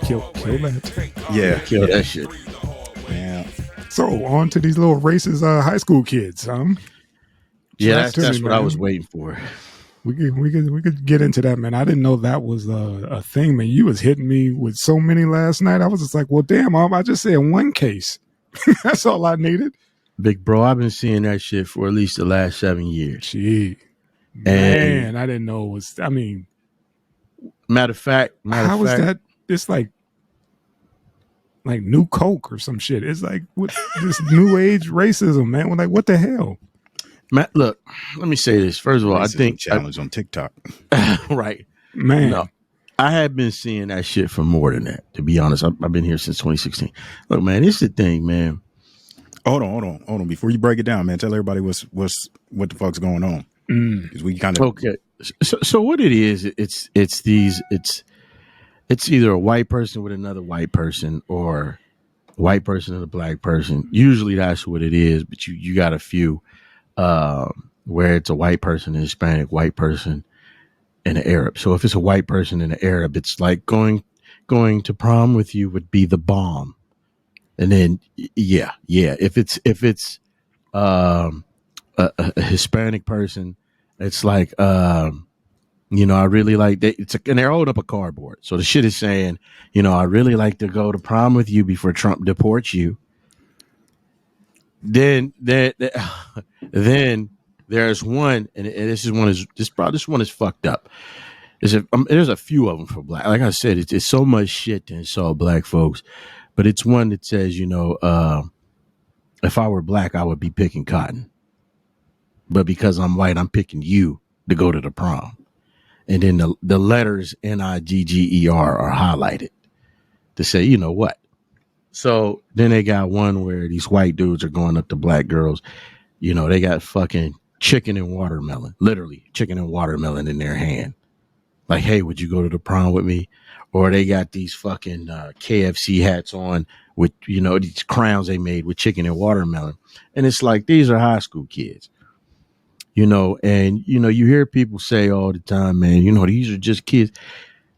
Kill that. Yeah. Kill that shit. Yeah. So on to these little racist high school kids. Yeah, to that's me, what I man. was waiting for. We could get into that, man. I didn't know that was a thing, man. You was hitting me with so many last night. I was just like, well, damn, I just said one case. That's all I needed. Big bro, I've been seeing that shit for at least the last 7 years. Gee, man, I didn't know it was. I mean, matter of fact, how is that? It's like new Coke or some shit. It's like what, this new age racism, man. We're like, what the hell? Matt, look, let me say this. First of all, Racism I think challenge on TikTok. Right, man. No, I have been seeing that shit for more than that. To be honest, I've been here since 2016. Look, man, it's the thing, man. Hold on. Before you break it down, man, tell everybody what the fuck's going on. Because we kind of okay. So what it is, it's either a white person with another white person or a white person and a black person. Usually that's what it is, but you got a few where it's a white person, a Hispanic, white person, and an Arab. So if it's a white person and an Arab, it's like going to prom with you would be the bomb. And then yeah. If it's a Hispanic person, it's like I really like that. And they're holding up a cardboard. So the shit is saying, I really like to go to prom with you before Trump deports you. Then there's one, and this one is fucked up. There's a few of them for black. Like I said, it's so much shit and it's all black folks. But it's one that says, if I were black, I would be picking cotton. But because I'm white, I'm picking you to go to the prom. And then the letters NIGGER are highlighted to say, you know what? So then they got one where these white dudes are going up to black girls. They got fucking chicken and watermelon, literally chicken and watermelon in their hand. Like, hey, would you go to the prom with me? Or they got these fucking KFC hats on with, these crowns they made with chicken and watermelon. And it's like, these are high school kids, and, you hear people say all the time, man, these are just kids.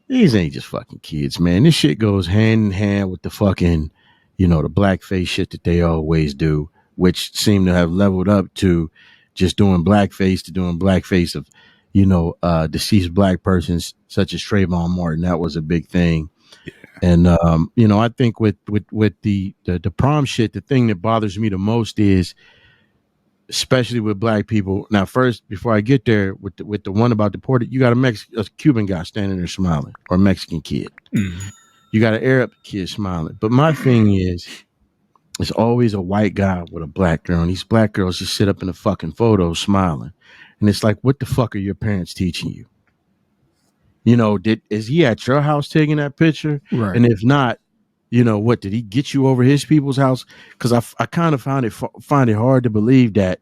These ain't just fucking kids, man. This shit goes hand in hand with the fucking, the blackface shit that they always do, which seem to have leveled up to just doing blackface of, deceased black persons such as Trayvon Martin. That was a big thing. Yeah. And, I think with the prom shit, the thing that bothers me the most is, especially with black people. Now, first, before I get there with the one about deported, you got a Cuban guy standing there smiling, or a Mexican kid. You got an Arab kid smiling. But my thing is, it's always a white guy with a black girl. And these black girls just sit up in the fucking photos smiling. And it's like, what the fuck are your parents teaching you? Is he at your house taking that picture? Right. And if not, what did he get you over his people's house? Because I kind of find it hard to believe that,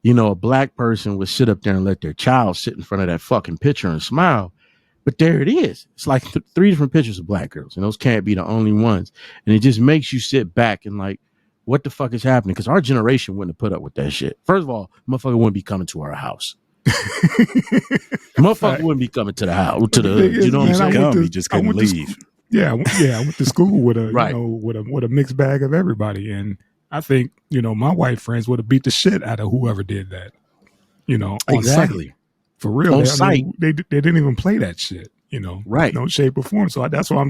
a black person would sit up there and let their child sit in front of that fucking picture and smile. But there it is. It's like 3 different pictures of black girls, and those can't be the only ones. And it just makes you sit back and like, what the fuck is happening? Because our generation wouldn't have put up with that shit. First of all, motherfucker wouldn't be coming to our house. Motherfucker wouldn't be coming to the house, to the hood. You know what I'm saying? He just couldn't leave. I went to school with a right. with a mixed bag of everybody, and I think my white friends would have beat the shit out of whoever did that. On exactly site. For real. On site, they didn't even play that shit. Right? No shape or form. So that's why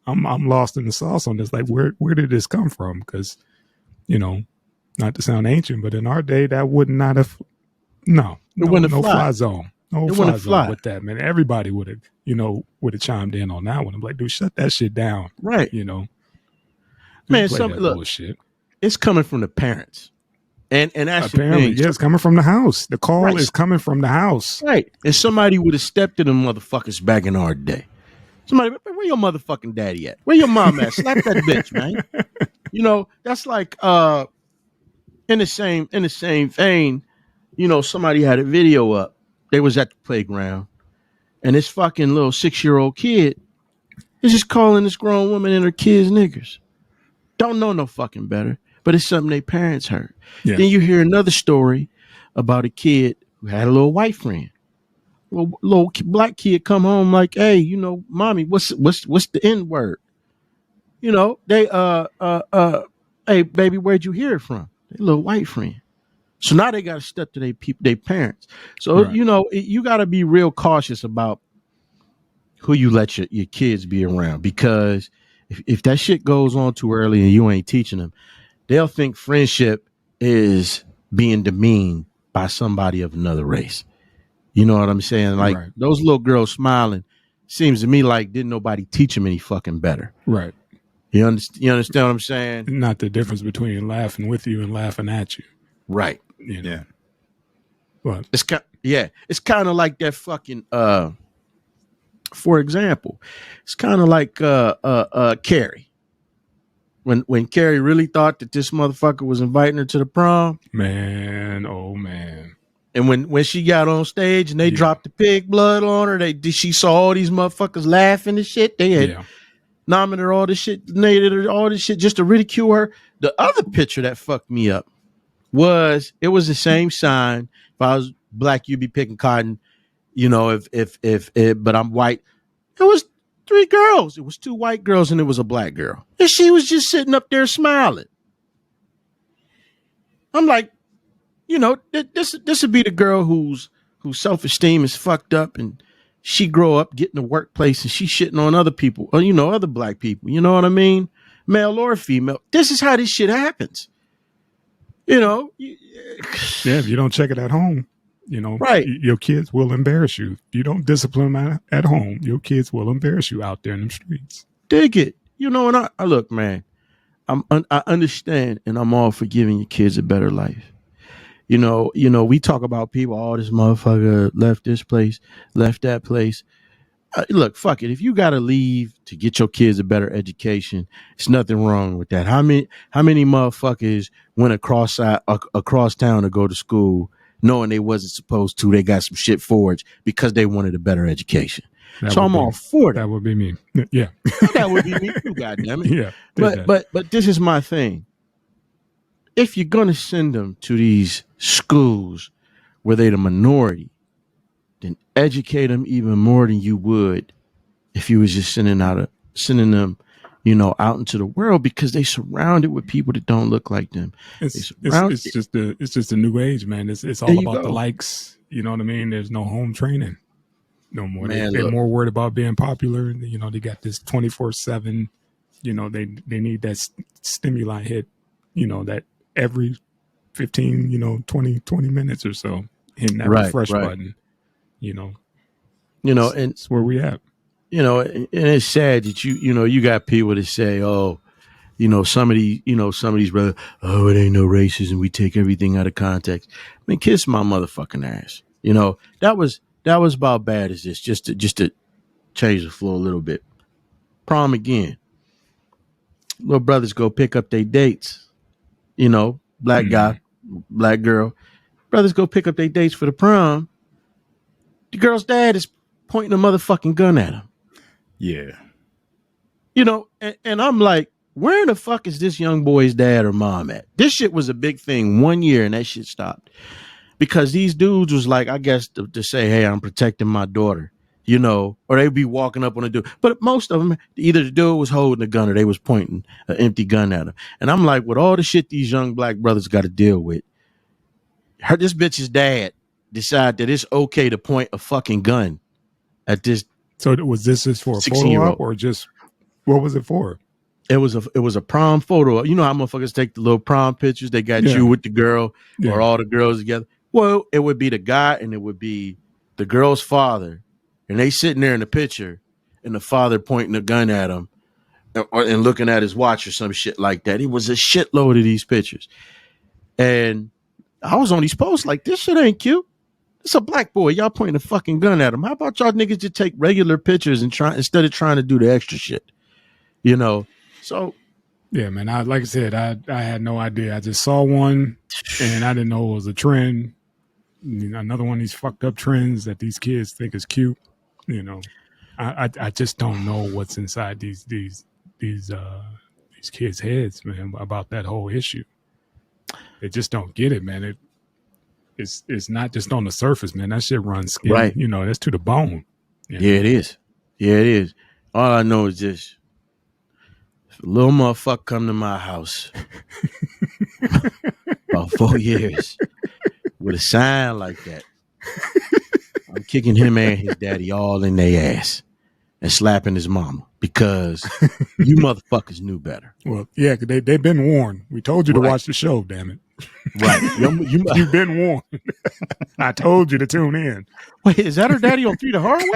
I'm lost in the sauce on this. Like, where did this come from? Because not to sound ancient, but in our day, that would not have. No fly zone. No fly zone with that, man. Everybody would have chimed in on that one. I'm like, dude, shut that shit down. Right. Man, look, bullshit. It's coming from the parents. And that's apparently, it's coming from the house. The call is coming from the house. Right. And somebody would have stepped to them motherfuckers back in our day. Somebody, where your motherfucking daddy at? Where your mom at? Slap that bitch, man. That's like in the same vein, somebody had a video up. They was at the playground, and this fucking little 6-year-old kid is just calling this grown woman and her kids niggers. Don't know no fucking better, but it's something their parents heard. Yeah. Then you hear another story about a kid who had a little white friend. Well, little black kid come home like, hey, mommy, what's the N word? They hey baby, where'd you hear it from? They little white friend. So now they got to step to their parents. So Right. you got to be real cautious about who you let your kids be around, because if that shit goes on too early and you ain't teaching them, they'll think friendship is being demeaned by somebody of another race. You know what I'm saying? Like Right. those little girls smiling seems to me like didn't nobody teach them any fucking better. Right. You understand what I'm saying? Not the difference between laughing with you and laughing at you. Right. Yeah. But It's kind of like that fucking for example, it's kind of like Carrie. When Carrie really thought that this motherfucker was inviting her to the prom. man, oh man. And when she got on stage and they dropped the pig blood on her, she saw all these motherfuckers laughing and shit. They had nominated her all this shit, donated her all this shit just to ridicule her. The other picture that fucked me up was the same sign. If I was black, you'd be picking cotton. But I'm white. It was 3 girls. It was 2 white girls and it was a black girl. And she was just sitting up there smiling. I'm like, this would be the girl whose self-esteem is fucked up and she grow up, get in the workplace and she's shitting on other people or, other black people. You know what I mean? Male or female. This is how this shit happens. Yeah, if you don't check it at home, right. Your kids will embarrass you. If you don't discipline them at home, your kids will embarrass you out there in the streets. Dig it. And I look, man, I understand and I'm all for giving your kids a better life. We talk about people, oh, this motherfucker left this place, left that place. Look, fuck it. If you got to leave to get your kids a better education, it's nothing wrong with that. How many motherfuckers went across town to go to school knowing they wasn't supposed to? They got some shit forged because they wanted a better education. I'm all for that. That would be me. Yeah. That would be me too, goddamn it. Yeah. But this is my thing. If you're going to send them to these schools where they're the minority, then educate them even more than you would if you was just sending them, out into the world, because they surrounded with people that don't look like them. It's just a new age, man. It's all about the likes. You know what I mean? There's no home training no more. Man, they're more worried about being popular. They got this 24/7. They need that stimuli hit. That every 15, 20 minutes or so, hitting that refresh button. And it's where we at. And it's sad that you got people that say, oh, some of these brothers, oh, it ain't no racism. We take everything out of context. I mean, kiss my motherfucking ass. That was about bad as this, just to change the flow a little bit. Prom again. Little brothers go pick up their dates. Black guy, black girl. Brothers go pick up their dates for the prom. The girl's dad is pointing a motherfucking gun at him. Yeah. And I'm like, where the fuck is this young boy's dad or mom at? This shit was a big thing 1 year and that shit stopped. Because these dudes was like, I guess to say, hey, I'm protecting my daughter, or they'd be walking up on a dude. But most of them, either the dude was holding a gun or they was pointing an empty gun at him. And I'm like, with all the shit these young black brothers got to deal with, this bitch's dad decide that it's okay to point a fucking gun at this. So was this just for a photo op or just what was it for? It was a prom photo. You know how motherfuckers take the little prom pictures? They got you with the girl or all the girls together. Well, it would be the guy and it would be the girl's father, and they sitting there in the picture, and the father pointing a gun at him and looking at his watch or some shit like that. It was a shitload of these pictures, and I was on these posts like, this shit ain't cute. It's a black boy. Y'all pointing a fucking gun at him. How about y'all niggas just take regular pictures and instead of trying to do the extra shit? So yeah, man. Like I said, I had no idea. I just saw one, and I didn't know it was a trend. Another one of these fucked up trends that these kids think is cute. I just don't know what's inside these kids' heads, man, about that whole issue. They just don't get it, man. it's not just on the surface, man. That shit runs skin. Right. You know, that's to the bone. Yeah, it is. Yeah, it is. All I know is this. If a little motherfucker come to my house about 4 years with a sign like that, I'm kicking him and his daddy all in their ass and slapping his mama because you motherfuckers knew better. Well, yeah, they've been warned. We told you to watch the show, damn it. Right. You've been warned. I told you to tune in. Wait, is that her daddy on 3 the Hard Way?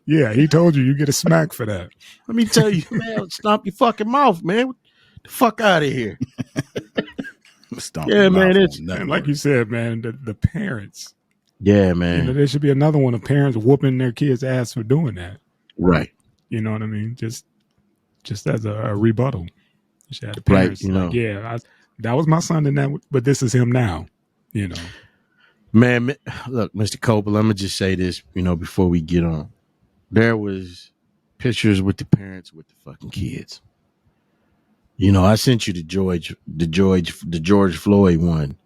Yeah, he told you get a smack for that. Let me tell you, man, stomp your fucking mouth, man. Get the fuck out of here. Yeah, man, it's like you said, man, the parents. Yeah, man. You know, there should be another one of parents whooping their kids' ass for doing that. Right. You know what I mean? Just as a rebuttal. You should have the parents, right, you know. Like, yeah, that was my son in that, but this is him now. You know. Man, look, Mr. Copel, I'm gonna just say this, before we get on. There was pictures with the parents with the fucking kids. I sent you the George Floyd one.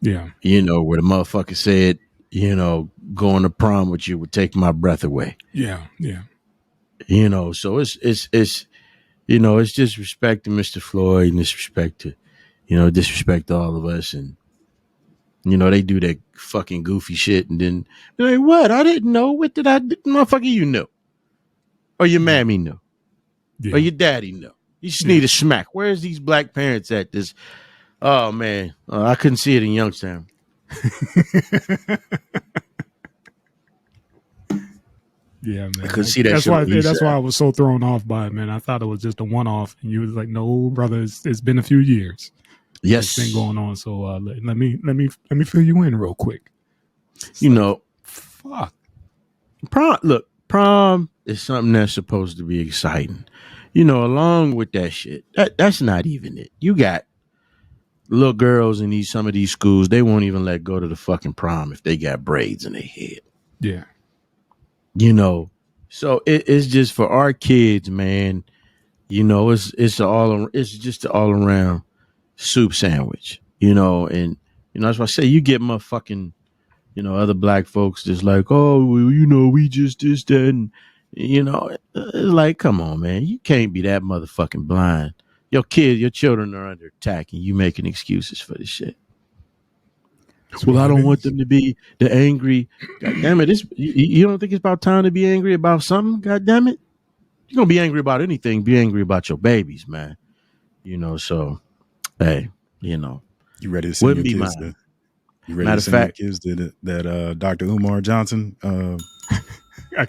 Yeah. Where the motherfucker said, going to prom with you would take my breath away. Yeah, yeah. So it's it's disrespect to Mr. Floyd and disrespect to all of us, and they do that fucking goofy shit, and then they're like, what? I didn't know. What did I do? Motherfucker, you knew. Or your mammy knew. Yeah. Or your daddy knew. You just need a smack. Where's these black parents at this? Oh, man. I couldn't see it in Youngstown. Yeah, man. I couldn't see that. That's why I was so thrown off by it, man. I thought it was just a one-off, and you was like, "No, brother, it's been a few years. Yes, it's been going on. So let me fill you in real quick. Fuck. Prom is something that's supposed to be exciting. Along with that shit, that's not even it. You got little girls in some of these schools, they won't even let go to the fucking prom if they got braids in their head. Yeah. So it's just for our kids, man. It's just an all around soup sandwich, and that's why I say you get motherfucking, other black folks just like, oh, well, we just this, that, and it's like, come on, man, you can't be that motherfucking blind. Your children are under attack, and you making excuses for this shit. Well, I don't want them to be the angry. God damn it! You don't think it's about time to be angry about something? God damn it! You're gonna be angry about anything. Be angry about your babies, man. So, hey, you ready to send your kids to? You ready to send your kids to that Dr. Umar Johnson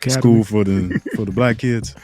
school for the black kids?